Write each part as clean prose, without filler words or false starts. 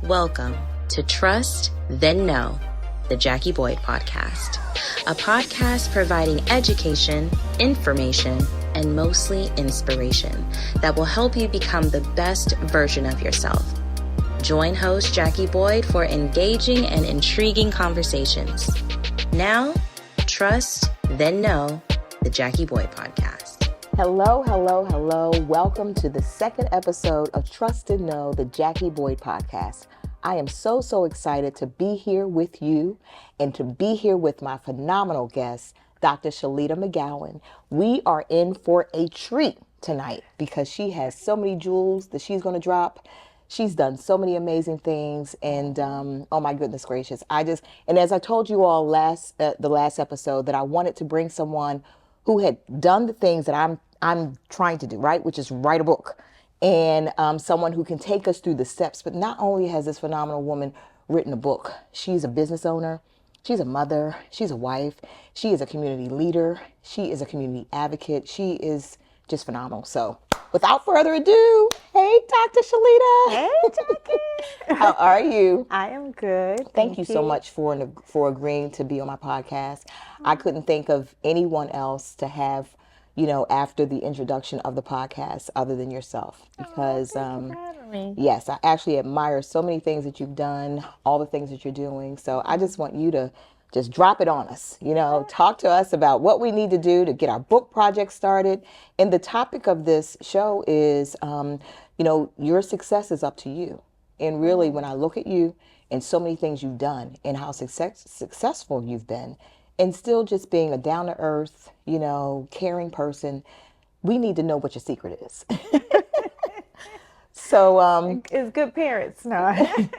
Welcome to Trust, Then Know, the Jackie Boyd Podcast, a podcast providing education, information, and mostly inspiration that will help you become the best version of yourself. Join host Jackie Boyd for engaging and intriguing conversations. Now, Trust, Then Know, the Jackie Boyd Podcast. Hello. Welcome to the second episode of Trust and Know, the Jackie Boyd Podcast. I am so excited to be here with you and to be here with my phenomenal guest, Dr. Shelita McGowan. We are in for a treat tonight because she has so many jewels that she's going to drop. She's done so many amazing things, and oh my goodness gracious, and as I told you all the last episode, that I wanted to bring someone who had done the things that I'm trying to do, right, which is write a book, and someone who can take us through the steps. But not only has this phenomenal woman written a book, she's a business owner, she's a mother, she's a wife, she is a community leader, she is a community advocate, she is just phenomenal. So without further ado, hey, Dr. Shelita. Hey, Jackie. How are you? I am good. Thank you so much for agreeing to be on my podcast. I couldn't think of anyone else to have, after the introduction of the podcast other than yourself. Because, thank you for having me. Yes, I actually admire so many things that you've done, all the things that you're doing. So I just want you to just drop it on us, talk to us about what we need to do to get our book project started. And the topic of this show is, your success is up to you. And really, when I look at you and so many things you've done and how successful you've been, and still just being a down-to-earth, caring person, we need to know what your secret is. So it's good parents. No.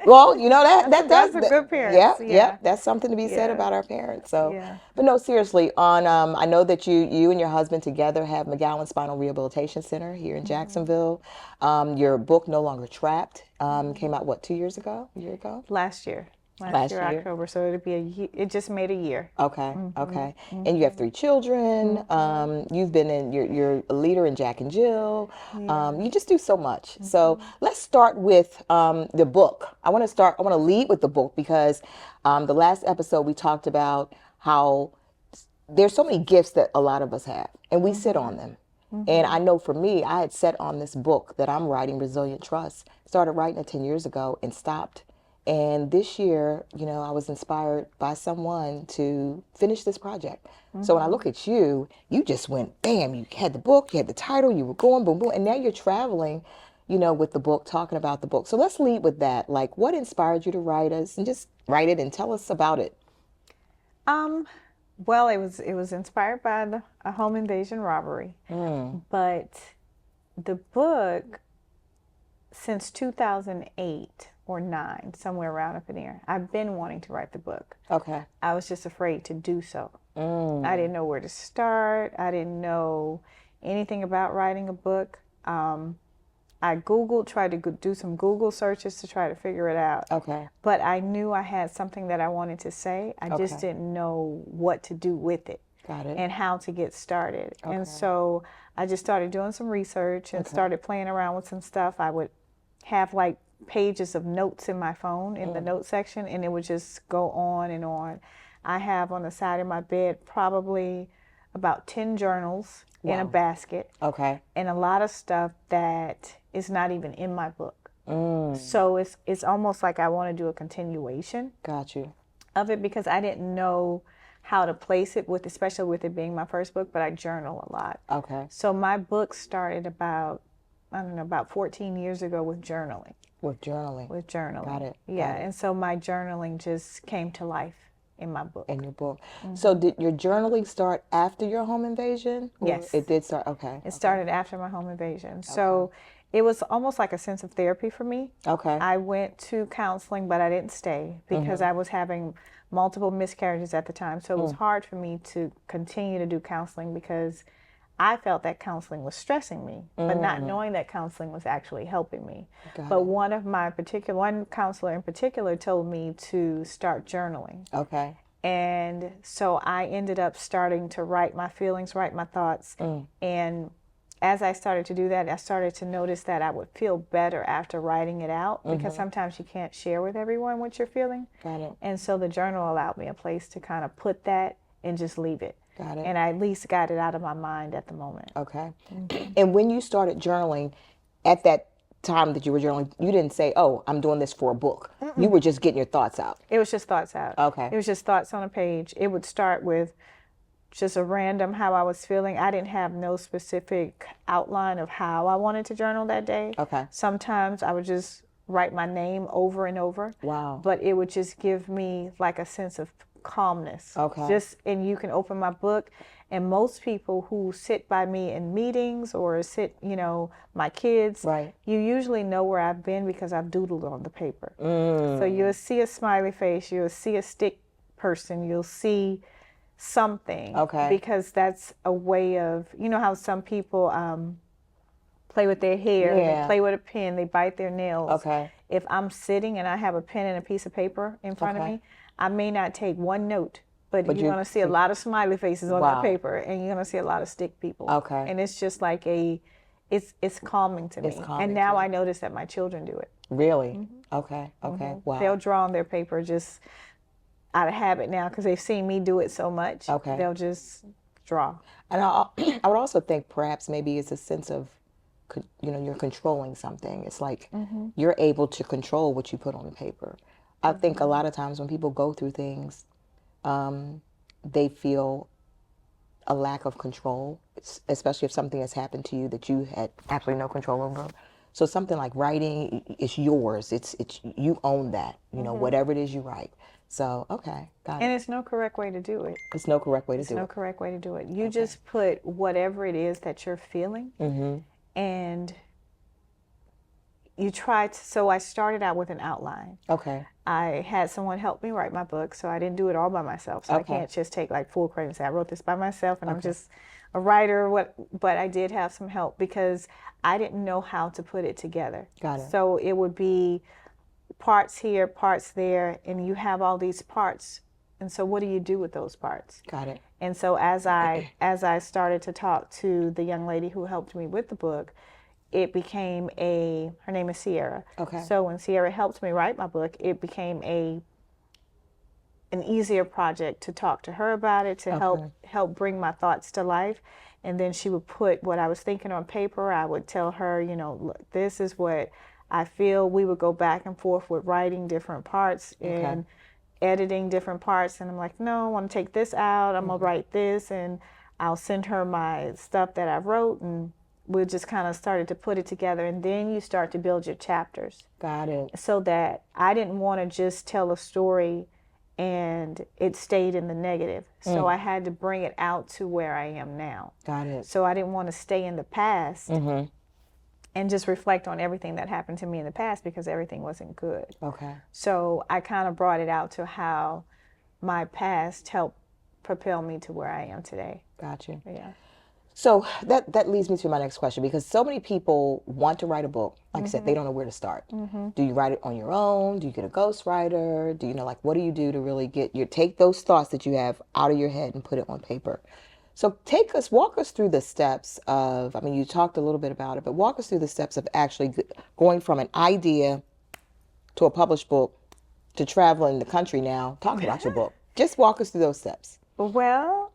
Well, that's a good parents. Yeah, that's something to be said about our parents. So, yeah. But no, seriously, I know that you and your husband together have McGowan Spinal Rehabilitation Center here in Jacksonville. Your book, No Longer Trapped, came out, 2 years ago? A year ago? Last year, October. So it'll be a year. It just made a year. Okay. And you have 3 children. You've been you're a leader in Jack and Jill. Yeah. You just do so much. So let's start with the book. I want to lead with the book because the last episode we talked about how there's so many gifts that a lot of us have, and we sit on them. And I know for me, I had sat on this book that I'm writing, Resilient Trust, started writing it 10 years ago and stopped. And this year, I was inspired by someone to finish this project. So when I look at you, you just went, bam, you had the book, you had the title, you were going, boom, boom. And now you're traveling, with the book, talking about the book. So let's lead with that. Like, what inspired you to write us, and just write it and tell us about it? Well, it was inspired by a home invasion robbery. But the book, since 2008 or 9, somewhere around up in there, I've been wanting to write the book. Okay. I was just afraid to do so. I didn't know where to start. I didn't know anything about writing a book. I tried to do some Google searches to try to figure it out. Okay. But I knew I had something that I wanted to say. I just didn't know what to do with it. Got it. And how to get started. Okay. And so I just started doing some research and started playing around with some stuff. I would have pages of notes in my phone in the note section, and it would just go on and on. I have on the side of my bed probably about 10 journals in a basket. Okay. And a lot of stuff that is not even in my book. So it's almost like I want to do a continuation. Got you. Of it, because I didn't know how to place it, especially with it being my first book, but I journal a lot. Okay. So my book started about 14 years ago with journaling. With journaling. Got it. Yeah. Got it. And so my journaling just came to life in my book. In your book. So did your journaling start after your home invasion? Yes. It did start. Okay. It started after my home invasion. So it was almost like a sense of therapy for me. Okay. I went to counseling, but I didn't stay because I was having multiple miscarriages at the time. So it was hard for me to continue to do counseling because I felt that counseling was stressing me, but not knowing that counseling was actually helping me. But one counselor in particular told me to start journaling. Okay. And so I ended up starting to write my feelings, write my thoughts. And as I started to do that, I started to notice that I would feel better after writing it out, because sometimes you can't share with everyone what you're feeling. Got it. And so the journal allowed me a place to kind of put that and just leave it. Got it. And I at least got it out of my mind at the moment. Okay. And when you started journaling, at that time that you were journaling, you didn't say, oh, I'm doing this for a book. You were just getting your thoughts out. It was just thoughts out. Okay. It was just thoughts on a page. It would start with just a random how I was feeling. I didn't have no specific outline of how I wanted to journal that day. Okay. Sometimes I would just write my name over and over. Wow. But it would just give me like a sense of calmness. Okay. And you can open my book, and most people who sit by me in meetings or sit, my kids, Right. you usually know where I've been because I've doodled on the paper. So you'll see a smiley face, you'll see a stick person, you'll see something. Okay. Because that's a way of, how some people play with their hair, Yeah. they play with a pen, they bite their nails. Okay. If I'm sitting and I have a pen and a piece of paper in front of me, I may not take one note, but you're going to see a lot of smiley faces on that paper, and you're going to see a lot of stick people. Okay. And it's just like it's calming to me. It's calming and now to you. I notice that my children do it. Really? Okay. Okay. Wow. They'll draw on their paper just out of habit now because they've seen me do it so much. Okay. They'll just draw. And I would also think perhaps maybe it's a sense of, you're controlling something. It's like you're able to control what you put on the paper. I think a lot of times when people go through things, they feel a lack of control, especially if something has happened to you that you had absolutely no control over. So something like writing, it's yours. It's you own that. Whatever it is you write. So okay, got it. And it's no correct way to do it. It's no correct way to do No it. correct way to do it. You just put whatever it is that you're feeling, and you try to. So I started out with an outline. Okay. I had someone help me write my book, so I didn't do it all by myself. So I can't just take like full credit and say I wrote this by myself and I'm just a writer. But I did have some help because I didn't know how to put it together. Got it. So it would be parts here, parts there, and you have all these parts. And so what do you do with those parts? Got it. And so as I started to talk to the young lady who helped me with the book, it became her name is Sierra. Okay. So when Sierra helped me write my book, it became an easier project to talk to her about it, to help bring my thoughts to life. And then she would put what I was thinking on paper. I would tell her, look, this is what I feel. We would go back and forth with writing different parts and editing different parts. And I'm like, no, I want to take this out. I'm going to write this. And I'll send her my stuff that I wrote, and we just kind of started to put it together. And then you start to build your chapters. Got it. So that I didn't want to just tell a story and it stayed in the negative. So I had to bring it out to where I am now. Got it. So I didn't want to stay in the past and just reflect on everything that happened to me in the past because everything wasn't good. Okay. So I kind of brought it out to how my past helped propel me to where I am today. Got you. Yeah. So that leads me to my next question, because so many people want to write a book. Like I said, they don't know where to start. Do you write it on your own? Do you get a ghostwriter? Do you know, what do you do to really take those thoughts that you have out of your head and put it on paper? So walk us through the steps of, you talked a little bit about it, but walk us through the steps of actually going from an idea to a published book to traveling the country now, talking about your book. Just walk us through those steps. Well,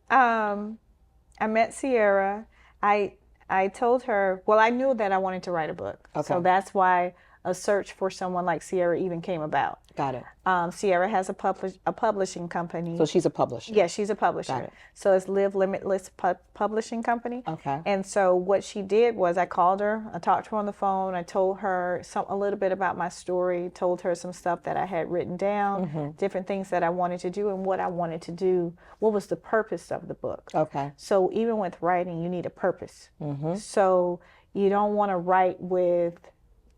I met Sierra. I told her, I knew that I wanted to write a book. Okay. So that's why a search for someone like Sierra even came about. Got it. Sierra has a publishing company. So she's a publisher. Yeah, she's a publisher. Got it. So it's Live Limitless Publishing Company. Okay. And so what she did was I called her, I talked to her on the phone, I told her a little bit about my story, told her some stuff that I had written down, different things that I wanted to do and what I wanted to do, what was the purpose of the book. Okay. So even with writing, you need a purpose. So you don't want to write with,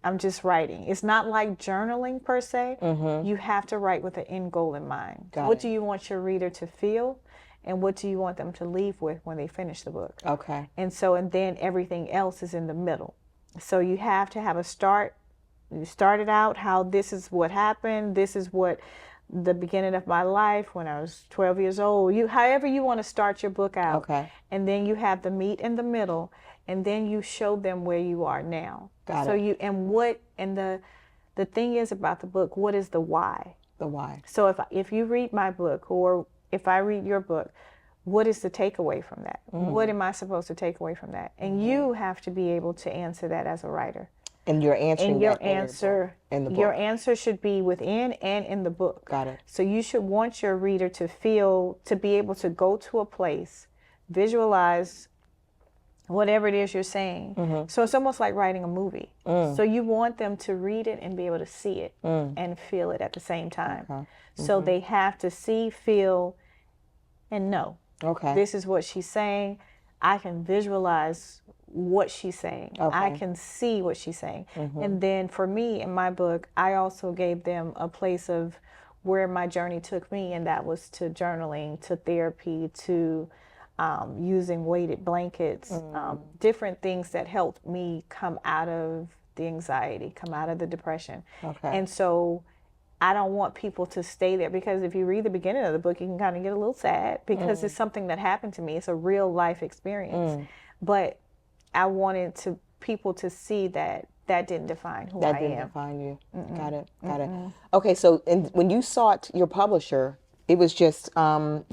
I'm just writing. It's not like journaling per se. You have to write with an end goal in mind. What do you want your reader to feel? And what do you want them to leave with when they finish the book? Okay. And then everything else is in the middle. So you have to have a start. You started out how this is what happened. This is what the beginning of my life when I was 12 years old. However you want to start your book out. Okay. And then you have the meat in the middle. and then you show them where you are now. Got so it. you and the thing is about the book, what is the why? The why. So if you read my book, or if I read your book, what is the takeaway from that? What am I supposed to take away from that? And you have to be able to answer that as a writer. And you're answering And your that answer in the book. Your answer should be within and in the book. Got it. So you should want your reader to be able to go to a place, visualize whatever it is you're saying. So it's almost like writing a movie. So you want them to read it and be able to see it and feel it at the same time. Okay. So they have to see, feel, and know. Okay. This is what she's saying. I can visualize what she's saying. Okay. I can see what she's saying. And then for me, in my book, I also gave them a place of where my journey took me, and that was to journaling, to therapy, to using weighted blankets, different things that helped me come out of the anxiety, come out of the depression. Okay. And so I don't want people to stay there, because if you read the beginning of the book, you can kind of get a little sad, because it's something that happened to me. It's a real life experience. But I wanted people to see that didn't define who I am. That didn't define you. Got it. Got it. Okay, so when you sought your publisher, it was you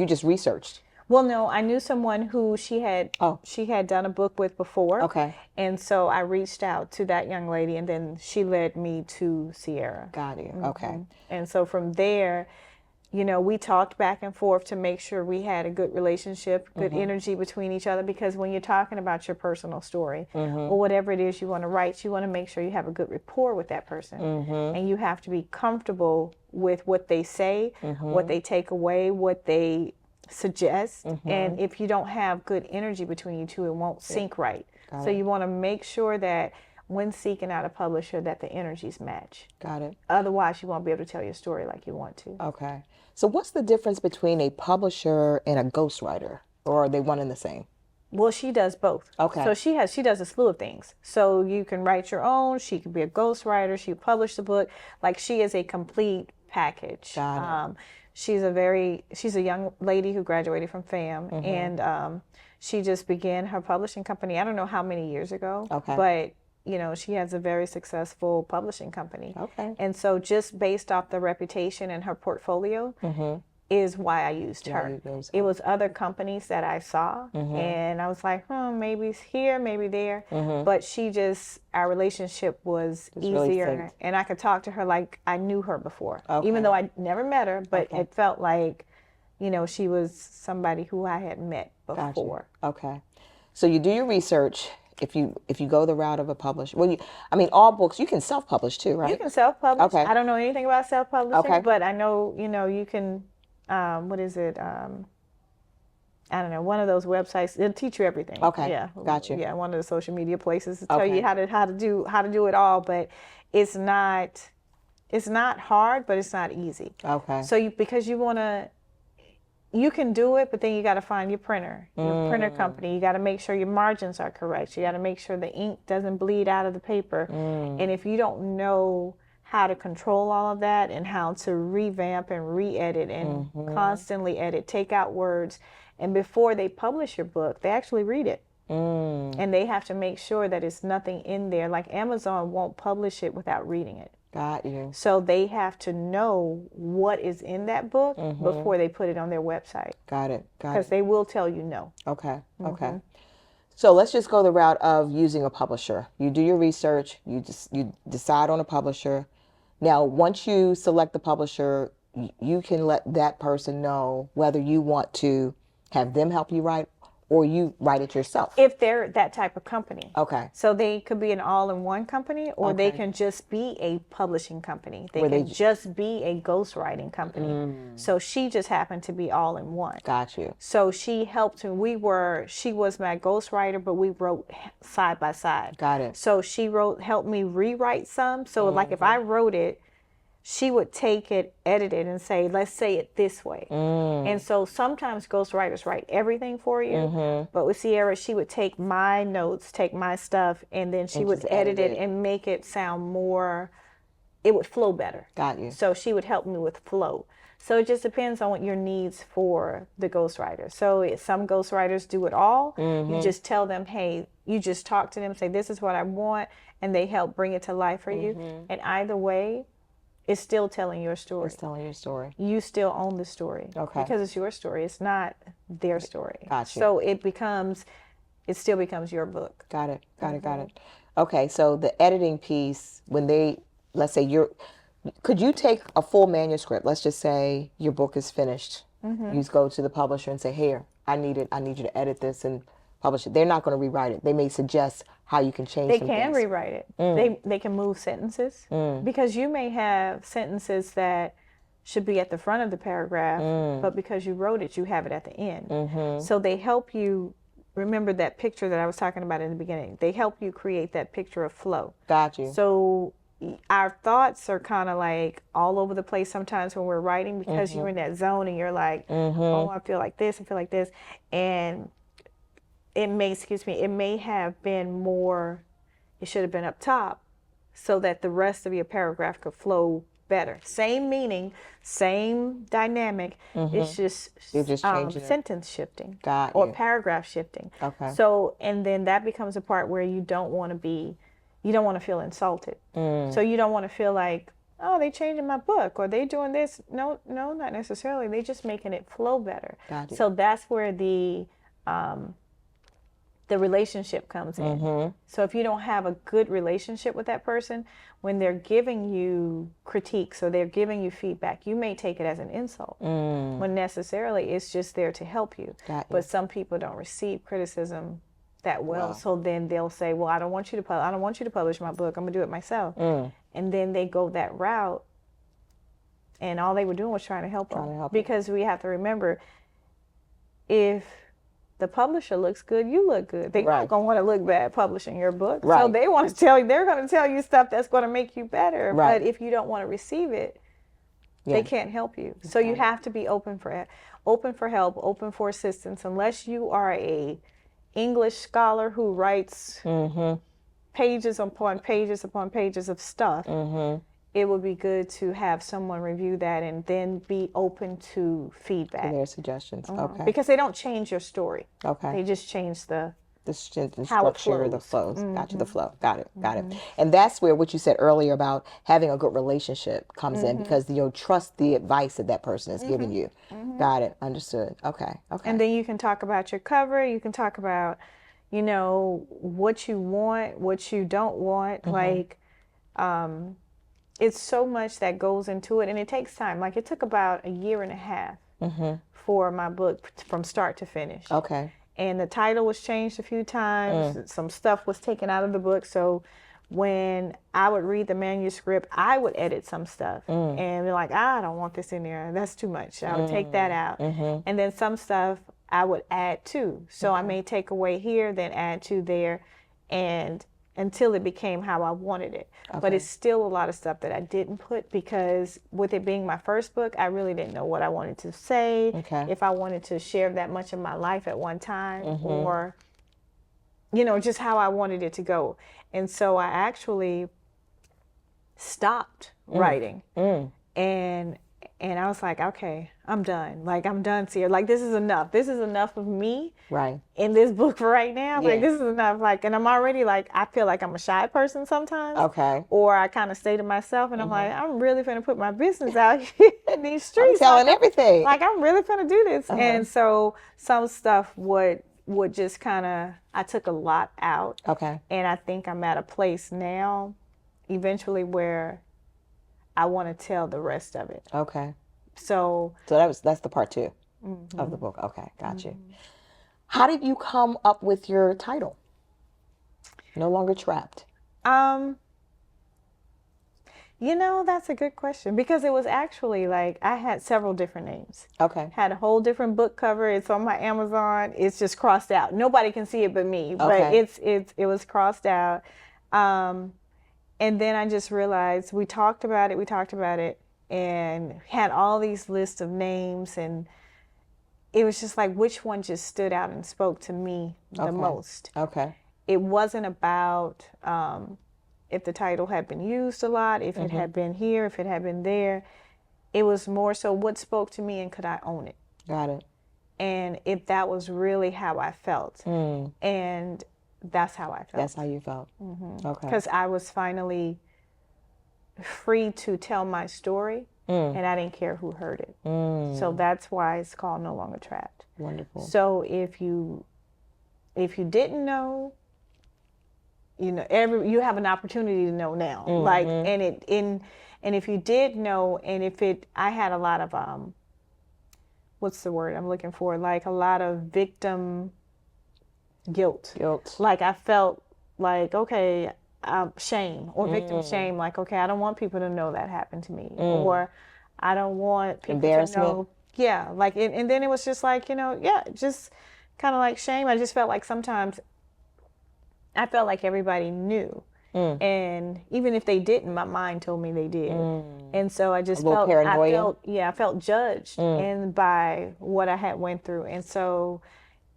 just researched. Well, no, I knew someone who she had done a book with before. Okay. And so I reached out to that young lady, and then she led me to Sierra. Got it. Okay. And so from there, we talked back and forth to make sure we had a good relationship, good energy between each other, because when you're talking about your personal story or whatever it is you want to write, you want to make sure you have a good rapport with that person. And you have to be comfortable with what they say, what they take away, what they suggest. And if you don't have good energy between you two, it won't sync right. So you want to make sure that when seeking out a publisher, that the energies match. Got it. Otherwise, you won't be able to tell your story like you want to. Okay. So what's the difference between a publisher and a ghostwriter? Or are they one and the same? Well, she does both. Okay. So she does a slew of things. So you can write your own. She could be a ghostwriter. She published the book. Like, she is a complete package. Got it. She's a young lady who graduated from FAM, and she just began her publishing company. I don't know how many years ago. Okay. But she has a very successful publishing company. Okay. And so just based off the reputation and her portfolio is why I used her. It was other companies that I saw, and I was like, maybe it's here, maybe there. But our relationship was easier, really and I could talk to her like I knew her before, Okay. even though I never met her, but it felt like, she was somebody who I had met before. Gotcha. Okay. So you do your research. If you go the route of a publisher, all books, you can self-publish too, right? You can self-publish. Okay. I don't know anything about self-publishing, Okay. but I know, you can, what is it? I don't know, one of those websites, it'll teach you everything. Okay. Yeah. Gotcha. Yeah, one of the social media places to tell Okay. you how to do it all, but it's not hard, but it's not easy. Okay. So because you can do it, but then you got to find your printer company. You got to make sure your margins are correct. You got to make sure the ink doesn't bleed out of the paper. And if you don't know how to control all of that, and how to revamp and re-edit and constantly edit, take out words, and before they publish your book, they actually read it. And they have to make sure that it's nothing in there. Like, Amazon won't publish it without reading it. Got you. So they have to know what is in that book before they put it on their website. Got it. Because they will tell you no. Okay. Okay. So let's just go the route of using a publisher. You do your research. You decide on a publisher. Now, once you select the publisher, you can let that person know whether you want to have them help you write, or you write it yourself. If they're that type of company. Okay. So they could be an all-in-one company, or they can just be a publishing company. They can just be a ghostwriting company. So she just happened to be all-in-one. Got you. So she helped, and she was my ghostwriter, but we wrote side by side. Got it. So she helped me rewrite some. So like if I wrote it, she would take it, edit it, and say, let's say it this way. And so sometimes ghostwriters write everything for you. But with Sierra, she would take my notes, take my stuff, and then she would edit it and make it sound more it would flow better. Got you. So she would help me with flow. So it just depends on what your needs for the ghostwriter. So some ghostwriters do it all. You just tell them, hey, you just talk to them, say, this is what I want, and they help bring it to life for you. And either way, it's still telling your story. It's telling your story. You still own the story. Okay. Because it's your story. It's not their story. Got you. So it still becomes your book. Got it. Got it. Okay. So the editing piece, let's say could you take a full manuscript? Let's just say your book is finished. You just go to the publisher and say, here, I need you to edit this and publish it. They're not going to rewrite it. They may suggest how you can change some things. They can rewrite it. They can move sentences because you may have sentences that should be at the front of the paragraph, but because you wrote it, you have it at the end. So they help you. Remember that picture that I was talking about in the beginning. They help you create that picture of flow. Got you. So our thoughts are kind of like all over the place sometimes when we're writing because you're in that zone and you're like, oh, I feel like this, and it may have been more, it should have been up top so that the rest of your paragraph could flow better. Same meaning, same dynamic. It's just sentence shifting or paragraph shifting. Okay. So, and then that becomes a part where you don't want to feel insulted. So you don't want to feel like, oh, they changing my book or they doing this. No, not necessarily. They just making it flow better. So that's where the relationship comes in. So if you don't have a good relationship with that person, when they're giving you critiques or they're giving you feedback, you may take it as an insult when necessarily it's just there to help you. But some people don't receive criticism that well. So then they'll say, well, I don't want you to publish my book. I'm gonna do it myself. And then they go that route and all they were doing was trying to help them. Because we have to remember, if the publisher looks good, you look good. They're not going to want to look bad publishing your book. So they want to tell you, they're going to tell you stuff that's going to make you better. But if you don't want to receive it, they can't help you. So you have to be open for help, open for assistance. Unless you are a English scholar who writes pages upon pages upon pages of stuff, it would be good to have someone review that and then be open to feedback. And their suggestions. Okay. Because they don't change your story. Okay. They just change the structure, the flows. Gotcha, the flow. Got it. And that's where what you said earlier about having a good relationship comes in, because you'll trust the advice that person is giving you. Got it. Understood. Okay. And then you can talk about your cover. You can talk about, what you want, what you don't want. It's so much that goes into it, and it takes time. Like, it took about 1.5 years for my book from start to finish. Okay. And the title was changed a few times. Some stuff was taken out of the book. So when I would read the manuscript, I would edit some stuff and be like, I don't want this in there. That's too much. I would take that out. And then some stuff I would add to. So I may take away here, then add to there, and until it became how I wanted it. But it's still a lot of stuff that I didn't put, because with it being my first book, I really didn't know what I wanted to say, if I wanted to share that much of my life at one time, or, just how I wanted it to go. And so I actually stopped writing. And I was like, okay, I'm done. Like, I'm done, Sierra. Like, this is enough. This is enough of me in this book for right now. Like, this is enough. Like, and I'm already like, I feel like I'm a shy person sometimes. Okay. Or I kind of stay to myself, and I'm like, I'm really going to put my business out here in these streets. I'm telling everything. Like, I'm really going to do this. And so some stuff would just kind of, I took a lot out. Okay. And I think I'm at a place now, eventually, where I want to tell the rest of it. Okay. So that's the part 2 of the book. Okay, got you. How did you come up with your title? No Longer Trapped. That's a good question, because it was actually like I had several different names. Okay. Had a whole different book cover. It's on my Amazon. It's just crossed out. Nobody can see it but me. Okay. But it was crossed out. And then I just realized we talked about it and had all these lists of names, and it was just like, which one just stood out and spoke to me the most? Okay. It wasn't about if the title had been used a lot, if it had been here, if it had been there. It was more so what spoke to me and could I own it? Got it. And if that was really how I felt. And that's how I felt. That's how you felt. Okay. Because I was finally free to tell my story, and I didn't care who heard it. So that's why it's called No Longer Trapped. Wonderful. So if you didn't know, you know, you have an opportunity to know now. Like, and if you did know, and I had a lot of what's the word I'm looking for? Like a lot of victim guilt. Like I felt like, okay, shame or victim shame. Like, okay, I don't want people to know that happened to me, or I don't want people to know. Yeah, like, and then it was just like, you know, just kind of like shame. I just felt like sometimes I felt like everybody knew. And even if they didn't, my mind told me they did. And so I just felt paranoia. I felt judged and by what I had went through. And so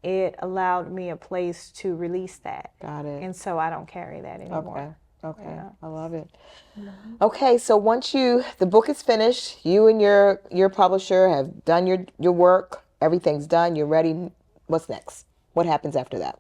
it allowed me a place to release that. Got it. And so I don't carry that anymore. Okay. Yeah. I love it. Okay, so once the book is finished, you and your publisher have done your work, everything's done, you're ready. What's next? What happens after that?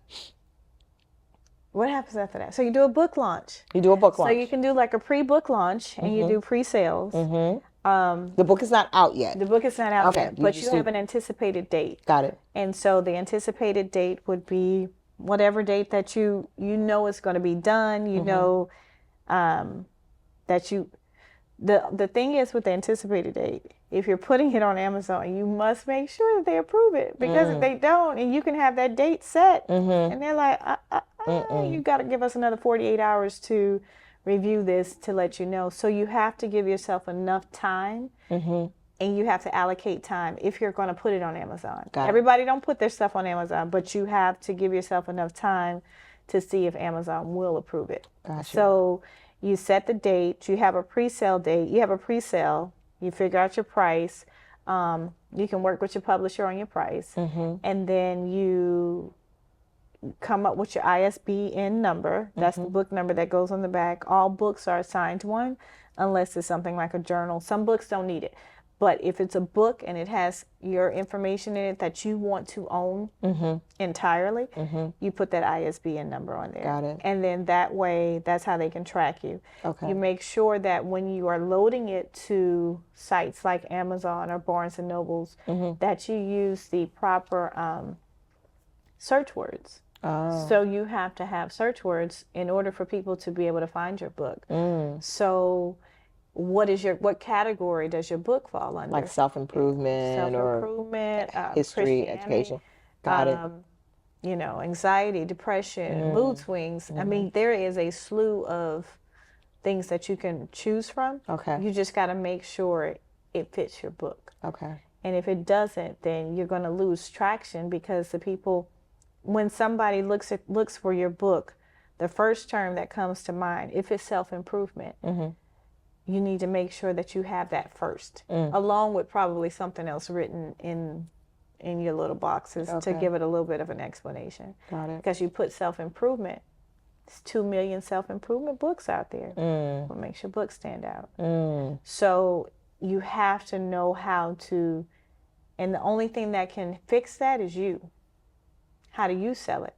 What happens after that? So you do a book launch. You do a book launch. So you can do like a pre-book launch, and you do pre-sales. The book is not out yet. The book is not out yet, but you have an anticipated date. Got it. And so the anticipated date would be whatever date that you know is going to be done. You know that you. The thing is with the anticipated date, if you're putting it on Amazon, you must make sure that they approve it, because if they don't, and you can have that date set, and they're like, you got to give us another 48 hours to review this to let you know. So you have to give yourself enough time, and you have to allocate time if you're going to put it on Amazon. Everybody don't put their stuff on Amazon, but you have to give yourself enough time to see if Amazon will approve it. Gotcha. So you set the date, you have a pre-sale date, you have a pre-sale, you figure out your price, you can work with your publisher on your price, and then you come up with your ISBN number. That's the book number that goes on the back. All books are assigned one, unless it's something like a journal. Some books don't need it. But if it's a book and it has your information in it that you want to own entirely, you put that ISBN number on there. Got it. And then that way, that's how they can track you. Okay. You make sure that when you are loading it to sites like Amazon or Barnes & Nobles, that you use the proper search words. So you have to have search words in order for people to be able to find your book. So what category does your book fall under? Like self-improvement or history, education. Got it. You know, anxiety, depression, mood swings. I mean, there is a slew of things that you can choose from. Okay. You just got to make sure it fits your book. Okay. And if it doesn't, then you're going to lose traction, because the people, when somebody looks for your book, the first term that comes to mind, if it's self-improvement, you need to make sure that you have that first, along with probably something else written in your little boxes to give it a little bit of an explanation. Got it. Because you put self-improvement, there's 2 million self-improvement books out there. What makes your book stand out? So you have to know how to, and the only thing that can fix that is you. How do you sell it?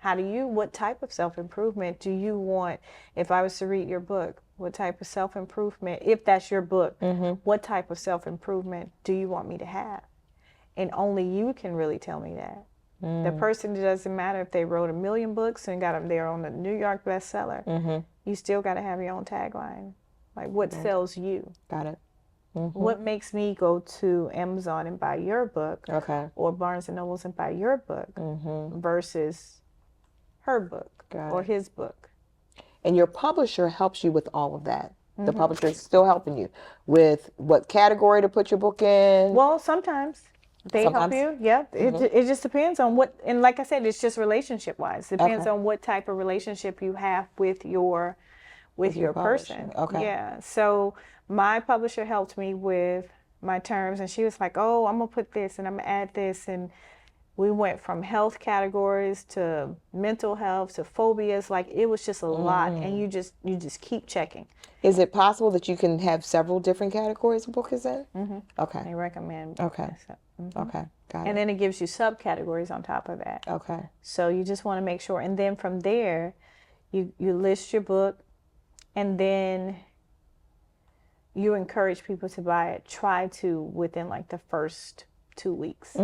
What type of self-improvement do you want? If I was to read your book, what type of self-improvement, if that's your book, what type of self-improvement do you want me to have? And only you can really tell me that. The person, it doesn't matter if they wrote 1 million books and got them there on the New York bestseller, you still got to have your own tagline. Like, what sells you? Got it. What makes me go to Amazon and buy your book, or Barnes & Nobles and buy your book, versus her book or his book? And your publisher helps you with all of that. The publisher is still helping you with what category to put your book in. Well, sometimes they help you. Yeah, it just depends on what. And like I said, it's just relationship wise. It depends on what type of relationship you have with your person. Okay. Yeah. So my publisher helped me with my terms, and she was like, "Oh, I'm gonna put this and I'm gonna add this," and we went from health categories to mental health to phobias. Like, it was just a lot, and you just keep checking. Is it possible that you can have several different categories a book is in? Okay. They recommend. Okay. Okay. Got it. And then it gives you subcategories on top of that. Okay. So you just want to make sure. And then from there, you list your book, and then you encourage people to buy it. Try to within like the first 2 weeks.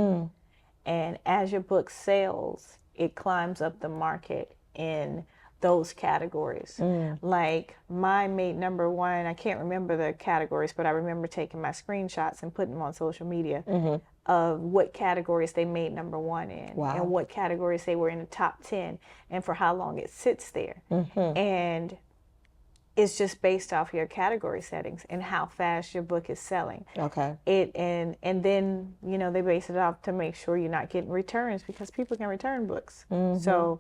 And as your book sells, it climbs up the market in those categories. Like, mine made #1. I can't remember the categories, but I remember taking my screenshots and putting them on social media of what categories they made #1 in, and what categories they were in the top 10, and for how long it sits there. And it's just based off your category settings and how fast your book is selling. Okay. And then, you know, they base it off to make sure you're not getting returns, because people can return books. So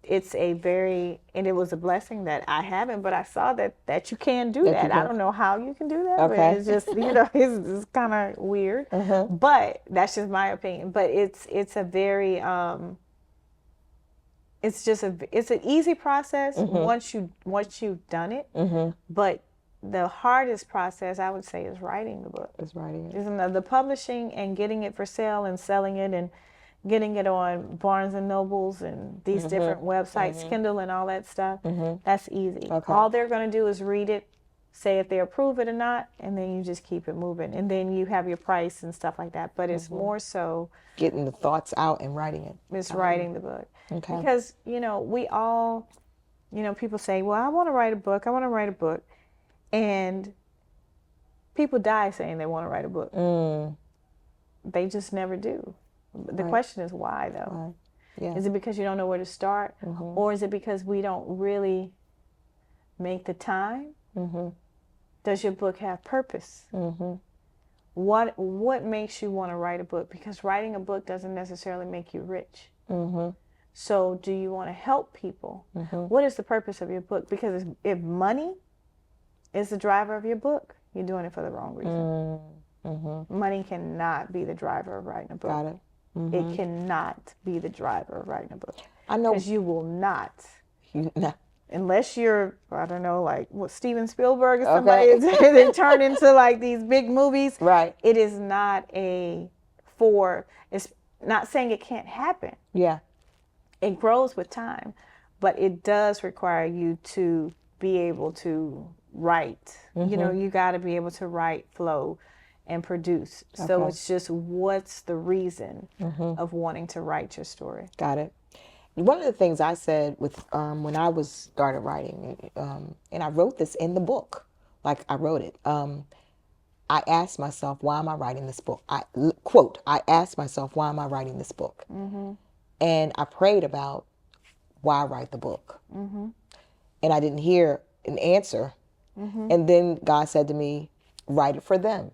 it's and it was a blessing that I haven't, but I saw that you can do that. I don't know how you can do that, but it's just, you know, it's kind of weird. But that's just my opinion. But it's a very it's an easy process once you've done it. But the hardest process, I would say, is writing the book. Isn't the publishing and getting it for sale and selling it and getting it on Barnes and Nobles and these different websites, Kindle and all that stuff. That's easy. All they're going to do is read it, say if they approve it or not, and then you just keep it moving. And then you have your price and stuff like that. But it's more so getting the thoughts out and writing it. It's writing the book. Because, you know, we all, you know, people say, well, I want to write a book. I want to write a book. And people die saying they want to write a book. They just never do. The question is why, though? Is it because you don't know where to start? Or is it because we don't really make the time? Does your book have purpose? What makes you want to write a book? Because writing a book doesn't necessarily make you rich. So do you want to help people? What is the purpose of your book? Because if money is the driver of your book, you're doing it for the wrong reason. Money cannot be the driver of writing a book. Got it. It cannot be the driver of writing a book. I know. Because you will not. Unless you're, I don't know, like what, Steven Spielberg or somebody, they turn into like these big movies. It is not it's not saying it can't happen. It grows with time, but it does require you to be able to write. You know, you got to be able to write, flow, and produce. So it's just, what's the reason of wanting to write your story? Got it. One of the things I said with when I was started writing, and I wrote this in the book, like I wrote it. I asked myself, why am I writing this book? I asked myself, why am I writing this book? And I prayed about why I write the book. And I didn't hear an answer. And then God said to me, write it for them.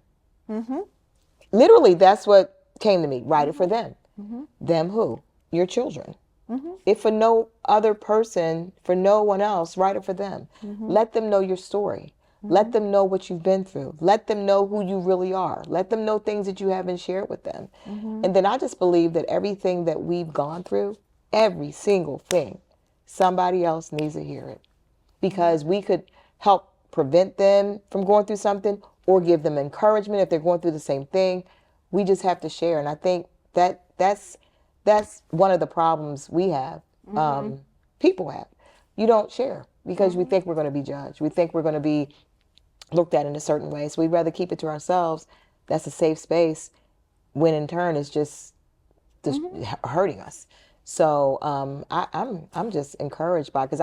Literally, that's what came to me. Write it for them. Them who? Your children. If for no other person, for no one else, write it for them. Let them know your story. Let them know what you've been through. Let them know who you really are. Let them know things that you haven't shared with them. And then I just believe that everything that we've gone through, every single thing, somebody else needs to hear it. Because we could help prevent them from going through something, or give them encouragement if they're going through the same thing. We just have to share. And I think that's one of the problems we have, people have. You don't share because we think we're going to be judged. We think we're going to be looked at in a certain way. So we'd rather keep it to ourselves. That's a safe space, when in turn it's just hurting us. So I'm just encouraged by, because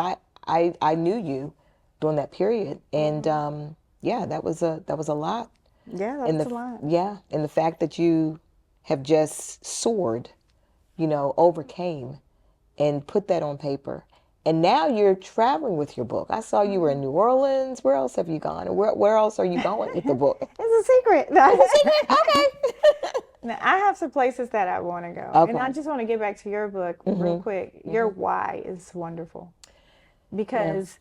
I knew you during that period, and that was a lot. Yeah, that was a lot. Yeah, and the fact that you have just soared, you know, overcame, and put that on paper. And now you're traveling with your book. I saw you were in New Orleans. Where else have you gone? And where else are you going with the book? It's a secret. It's a secret? Okay. Now, I have some places that I want to go. Okay. And I just want to get back to your book real quick. Your why is wonderful. Because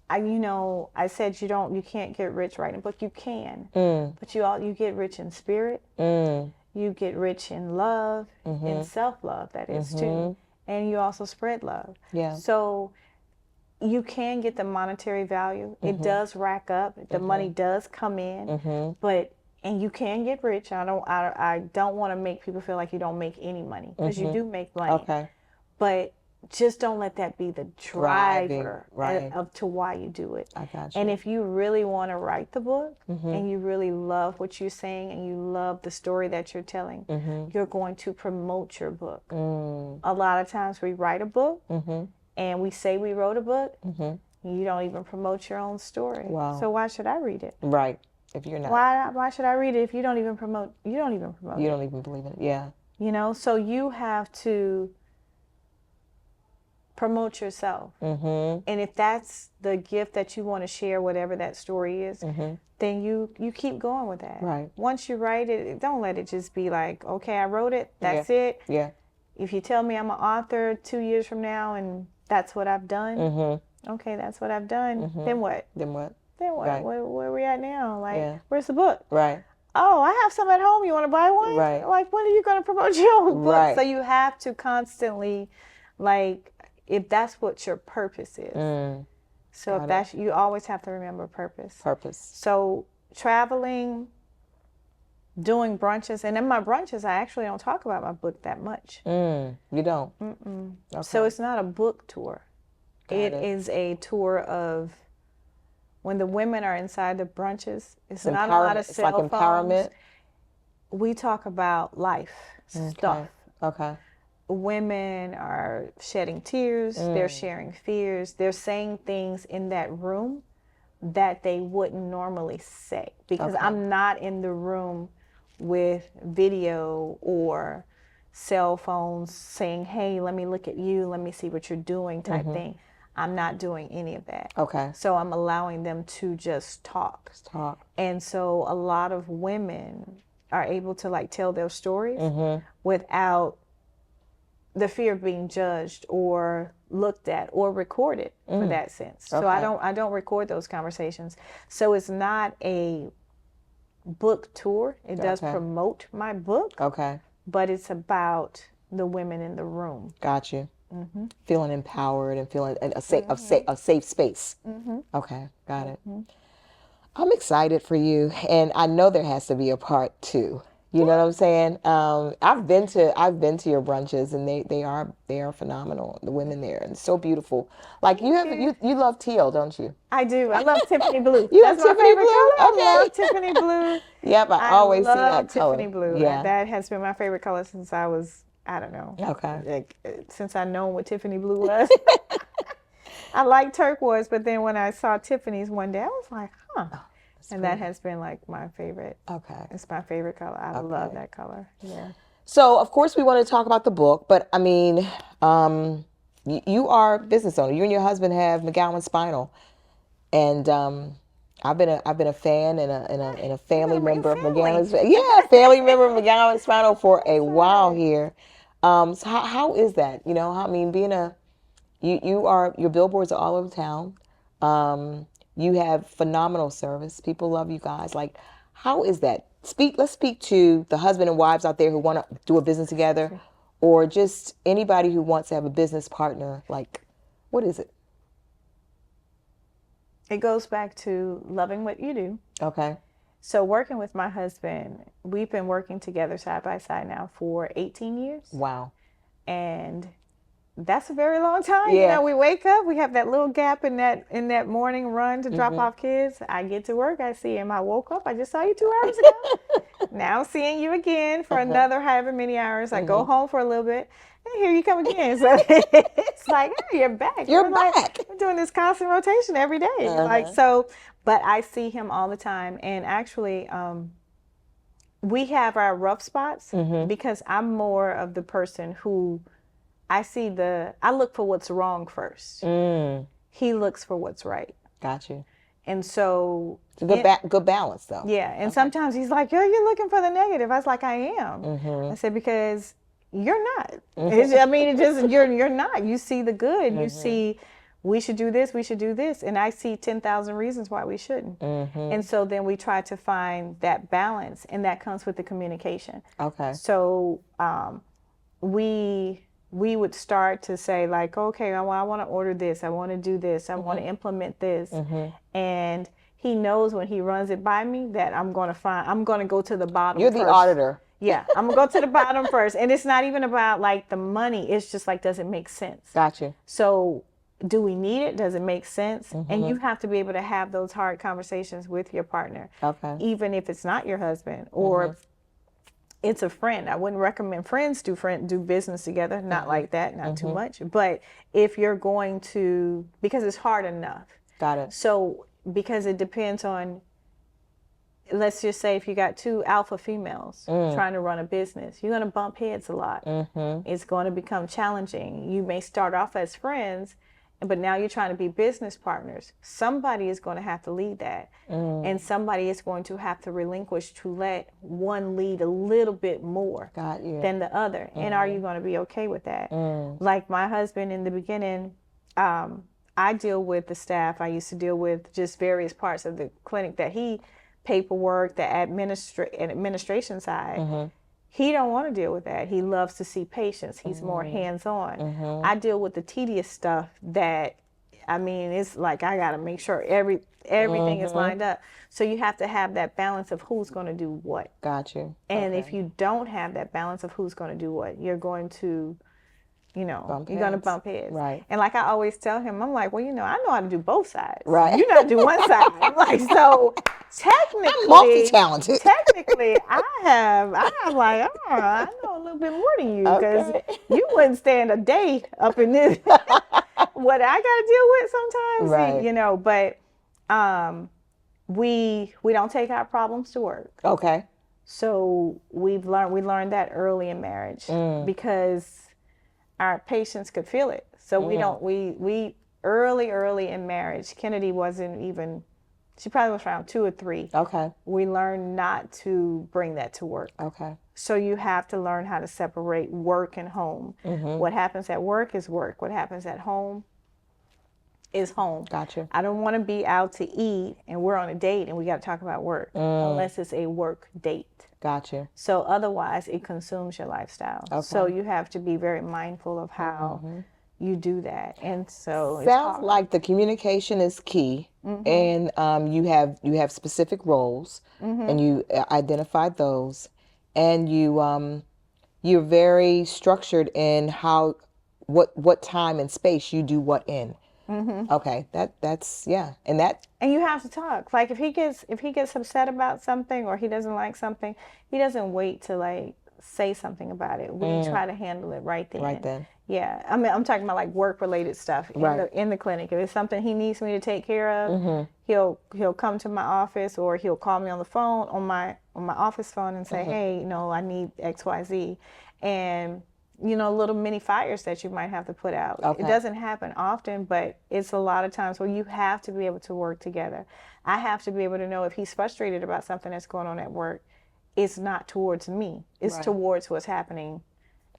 I said you can't get rich writing a book. You can, but you get rich in spirit. you get rich in love, in self-love, that is too. And you also spread love. Yeah. So you can get the monetary value. It does rack up. The money does come in, and you can get rich. I don't want to make people feel like you don't make any money, because you do make money. Okay. But just don't let that be the driver right. of to why you do it. I got you. And if you really want to write the book, and you really love what you're saying, and you love the story that you're telling, you're going to promote your book. A lot of times we write a book, and we say we wrote a book, and you don't even promote your own story. Wow. So why should I read it? Right. If you're not. Why should I read it if you don't even promote? You don't even promote. You don't even believe in it. Yeah. You know, so you have to promote yourself. And if that's the gift that you want to share, whatever that story is, then you keep going with that. Right. Once you write it, don't let it just be like, okay, I wrote it, that's it. Yeah. If you tell me I'm an author 2 years from now and that's what I've done, okay, that's what I've done, then what? Then what? Then what? Right. Where are we at now? Like, where's the book? Right. Oh, I have some at home. You want to buy one? Right. Like, when are you going to promote your own book? Right. So you have to constantly, like, if that's what your purpose is. So if that's, you always have to remember purpose. So traveling, doing brunches, and in my brunches, I actually don't talk about my book that much. You don't? Okay. So it's not a book tour. It is a tour of, when the women are inside the brunches, it's not a lot of cell phones. It's like empowerment? We talk about life stuff. Okay. Women are shedding tears, they're sharing fears, they're saying things in that room that they wouldn't normally say, because I'm not in the room with video or cell phones saying, hey, let me look at you, let me see what you're doing type thing. I'm not doing any of that. Okay. So I'm allowing them to just talk. And so a lot of women are able to like tell their stories without the fear of being judged or looked at or recorded for that sense. So I don't record those conversations. So it's not a book tour. It does promote my book. Okay. But it's about the women in the room. Got you. Feeling empowered and feeling a safe space. Okay, got it. I'm excited for you, and I know there has to be a part 2. You know what I'm saying? I've been to your brunches, and they are phenomenal. The women there, and so beautiful. Like you love teal, don't you? I do. I love Tiffany blue. That's my Tiffany favorite blue. color. I love Tiffany blue. Yep, I always see that color. Tiffany blue. Yeah. That has been my favorite color since I was, I don't know. Okay. Like, since I known what Tiffany blue was. I like turquoise, but then when I saw Tiffany's one day, I was like, huh. And that has been like my favorite. Okay. It's my favorite color. I love that color. Yeah. So, of course, we want to talk about the book, but I mean, you are a business owner. You and your husband have McGowan Spinal, and I've been a fan and a family member of McGowan's. Yeah, family member of McGowan Spinal for a while here. So how is that? You know, I mean, being your billboards are all over town. You have phenomenal service. People love you guys. Like, how is that? Let's speak to the husband and wives out there who want to do a business together, or just anybody who wants to have a business partner. Like, what is it? It goes back to loving what you do. Okay. So working with my husband, we've been working together side by side now for 18 years. Wow. And that's a very long time. Yeah. You know, we wake up, we have that little gap in that morning run to drop off kids. I get to work, I see him. I woke up, I just saw you 2 hours ago. Now I'm seeing you again for another however many hours. I go home for a little bit, and here you come again. So it's like, hey, you're back. You're back. We're doing this constant rotation every day. Like, so, but I see him all the time. And actually, we have our rough spots because I'm more of the person who I look for what's wrong first. He looks for what's right. Got you. And so good balance, though. Yeah, and sometimes he's like, "Yo, you're looking for the negative." I was like, "I am." I said, "Because you're not. I mean, it just you're not. You see the good. You see we should do this, we should do this. And I see 10,000 reasons why we shouldn't. And so then we try to find that balance, and that comes with the communication. Okay. So we would start to say like, okay, I want to order this. I want to do this. I want to implement this. And he knows when he runs it by me that I'm going to go to the bottom You're first. the auditor. Yeah, I'm going to go to the bottom first. And it's not even about like the money. It's just like, does it make sense? Gotcha. So do we need it? Does it make sense? And you have to be able to have those hard conversations with your partner. Okay. Even if it's not your husband or it's a friend. I wouldn't recommend friends do business together. Not like that, not too much. But if you're going to, because it's hard enough. Got it. So because it depends on, let's just say if you got two alpha females trying to run a business, you're going to bump heads a lot. It's going to become challenging. You may start off as friends, but now you're trying to be business partners. Somebody is going to have to lead that. And somebody is going to have to relinquish to let one lead a little bit more than the other. And are you going to be okay with that? Like my husband in the beginning, I deal with the staff. I used to deal with just various parts of the clinic that he, paperwork, the administration side. He don't want to deal with that. He loves to see patients. He's more hands-on. I deal with the tedious stuff that, I mean, it's like I got to make sure everything is lined up. So you have to have that balance of who's going to do what. Got you. And if you don't have that balance of who's going to do what, you're going to, you're going to bump heads. Right. And like I always tell him, I'm like, well, I know how to do both sides. Right. You know how to do one side. I'm like, so technically, I'm multi-talented. Technically, I know a little bit more than you, because you wouldn't stand a day up in this. What I got to deal with sometimes, right. But we don't take our problems to work. Okay. So we learned that early in marriage because our patients could feel it. So we early in marriage, Kennedy wasn't even, she probably was around 2 or 3. Okay. We learned not to bring that to work. Okay. So you have to learn how to separate work and home. What happens at work is work. What happens at home is home. Gotcha. I don't want to be out to eat and we're on a date and we got to talk about work unless it's a work date. Gotcha. So otherwise it consumes your lifestyle. Okay. So you have to be very mindful of how you do that. And so sounds like the communication is key, and you have specific roles, and you identify those, and you're very structured in how what time and space you do what in. Okay, that's and that. And you have to talk. Like if he gets upset about something or he doesn't like something, he doesn't wait to like say something about it. We try to handle it right then. Right then. Yeah, I mean, I'm talking about like work-related stuff in the clinic. If it's something he needs me to take care of, he'll come to my office or he'll call me on the phone on my office phone and say, hey, I need X, Y, Z, and little mini fires that you might have to put out. Okay. It doesn't happen often, but it's a lot of times where you have to be able to work together. I have to be able to know if he's frustrated about something that's going on at work, it's not towards me. It's towards what's happening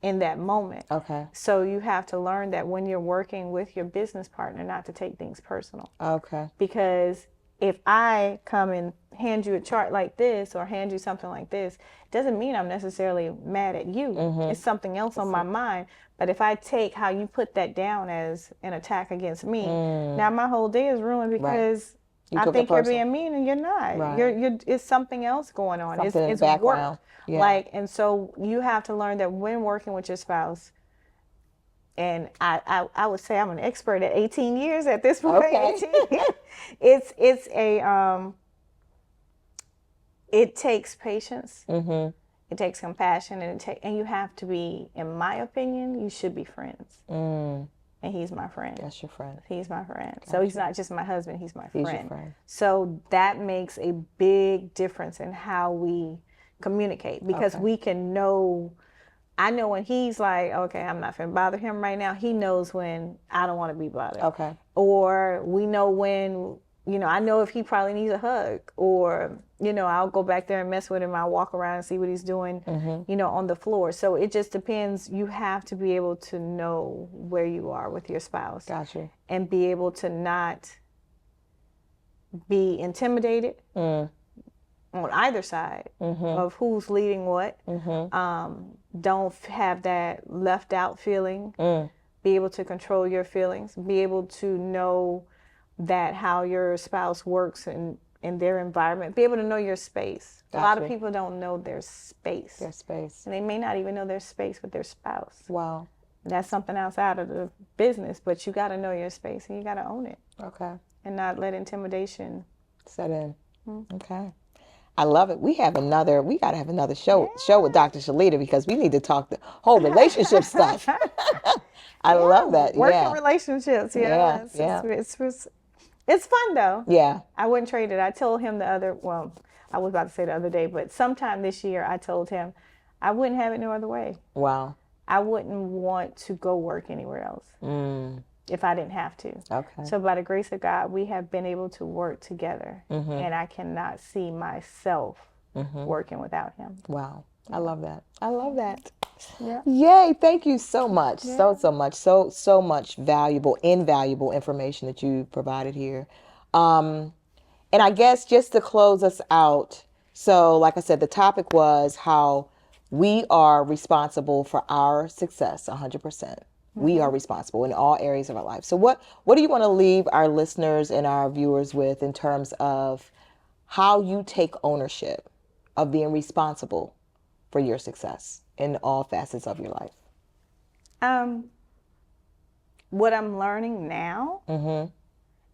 in that moment. Okay. So you have to learn that when you're working with your business partner, not to take things personal. Okay. Because if I come and hand you a chart like this or hand you something like this, doesn't mean I'm necessarily mad at you. It's something else on my mind. But if I take how you put that down as an attack against me, now my whole day is ruined because I think you're being mean and you're not. You're it's something else going on. Something it's background. Work. Yeah. And so you have to learn that when working with your spouse, and I would say I'm an expert at 18 years at this point. Okay. It's a it takes patience. It takes compassion, and you have to be, in my opinion, you should be friends. And he's my friend. That's your friend. He's my friend. Gotcha. So he's not just my husband, he's my friend. He's your friend. So that makes a big difference in how we communicate, because we can know, I know when he's like, okay, I'm not finna bother him right now. He knows when I don't want to be bothered. Okay. Or we know when, I know if he probably needs a hug, or, I'll go back there and mess with him. I'll walk around and see what he's doing, on the floor. So it just depends. You have to be able to know where you are with your spouse. Gotcha. And be able to not be intimidated on either side of who's leading what. Don't have that left out feeling. Be able to control your feelings. Be able to know that how your spouse works in their environment. Be able to know your space. Gotcha. A lot of people don't know their space. Their space. And they may not even know their space with their spouse. Wow. And that's something outside of the business, but you got to know your space and you got to own it. Okay. And not let intimidation set in. Okay. I love it. We got to have another show with Dr. Shelita, because we need to talk the whole relationship stuff. I love that. Working relationships. Yeah. It's fun though. Yeah. I wouldn't trade it. I told him I was about to say the other day, but sometime this year I told him I wouldn't have it no other way. Wow. I wouldn't want to go work anywhere else if I didn't have to. Okay. So by the grace of God, we have been able to work together, and I cannot see myself working without him. Wow. I love that. I love that. Yeah. Yay. Thank you so much. Yeah. So much. So much invaluable information that you provided here. And I guess just to close us out, so like I said, the topic was how we are responsible for our success 100%. We are responsible in all areas of our life. So what do you want to leave our listeners and our viewers with in terms of how you take ownership of being responsible for your success in all facets of your life? What I'm learning now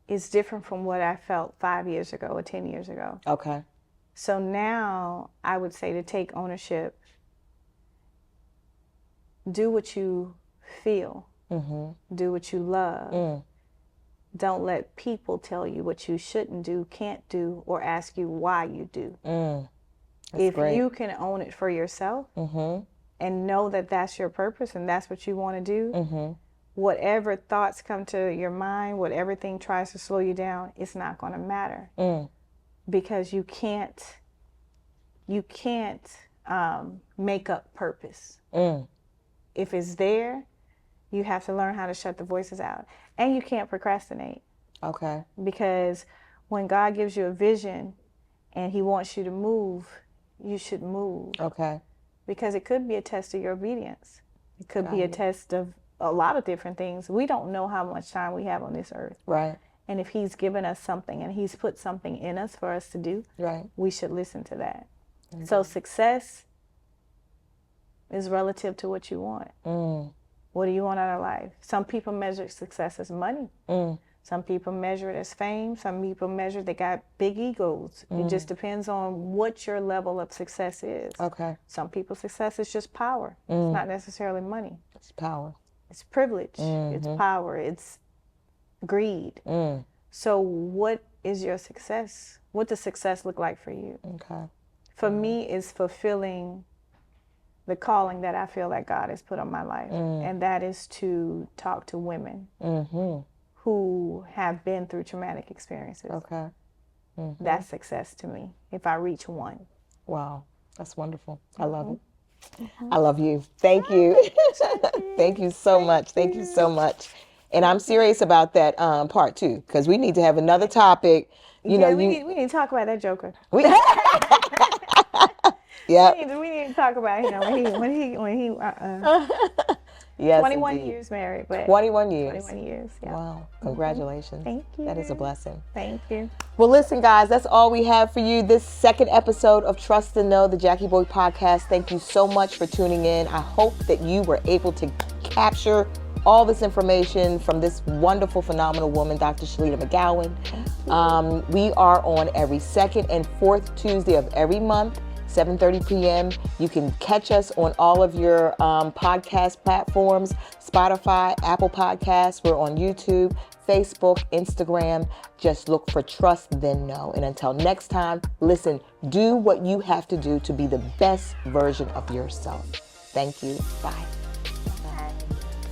is different from what I felt 5 years ago or 10 years ago. Okay. So now I would say to take ownership, do what you feel, do what you love. Don't let people tell you what you shouldn't do, can't do, or ask you why you do. If great. You can own it for yourself and know that that's your purpose and that's what you want to do, whatever thoughts come to your mind, whatever thing tries to slow you down, it's not going to matter. Because you can't make up purpose. If it's there, you have to learn how to shut the voices out. And you can't procrastinate. Okay. Because when God gives you a vision and he wants you to move, you should move. Okay. Because it could be a test of your obedience. It could be a test of a lot of different things. We don't know how much time we have on this earth. Right. And if he's given us something and he's put something in us for us to do, we should listen to that. So success is relative to what you want. What do you want out of life? Some people measure success as money. Some people measure it as fame. Some people measure they got big egos. It just depends on what your level of success is. Okay. Some people's success is just power. It's not necessarily money. It's power. It's privilege. It's power. It's greed. So what is your success? What does success look like for you? Okay. For me, it's fulfilling the calling that I feel that God has put on my life. And that is to talk to women who have been through traumatic experiences. Okay. That's success to me, if I reach one. Wow. That's wonderful. I love it. I love you. Thank you. Thank you so much. Thank you so much. And I'm serious about that part two, because we need to have another topic. We need to talk about that Joker. Yeah. We need to talk about when he yes, 21 indeed. years married, but 21 years. 21 years. Yeah. Wow. Congratulations. Thank you. That is a blessing. Thank you. Well, listen, guys, that's all we have for you this second episode of Trust and Know, the Jackie Boy Podcast. Thank you so much for tuning in. I hope that you were able to capture all this information from this wonderful, phenomenal woman, Dr. Shelita McGowan. We are on every second and fourth Tuesday of every month, 7:30 p.m. You can catch us on all of your podcast platforms, Spotify, Apple Podcasts. We're on YouTube, Facebook, Instagram. Just look for Trust, Then Know. And until next time, listen, do what you have to do to be the best version of yourself. Thank you. Bye.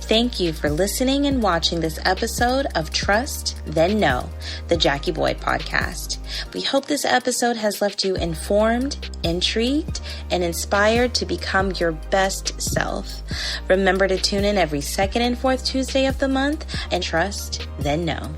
Thank you for listening and watching this episode of Trust, Then Know, the Jackie Boyd podcast. We hope this episode has left you informed, intrigued, and inspired to become your best self. Remember to tune in every second and fourth Tuesday of the month and trust, then know.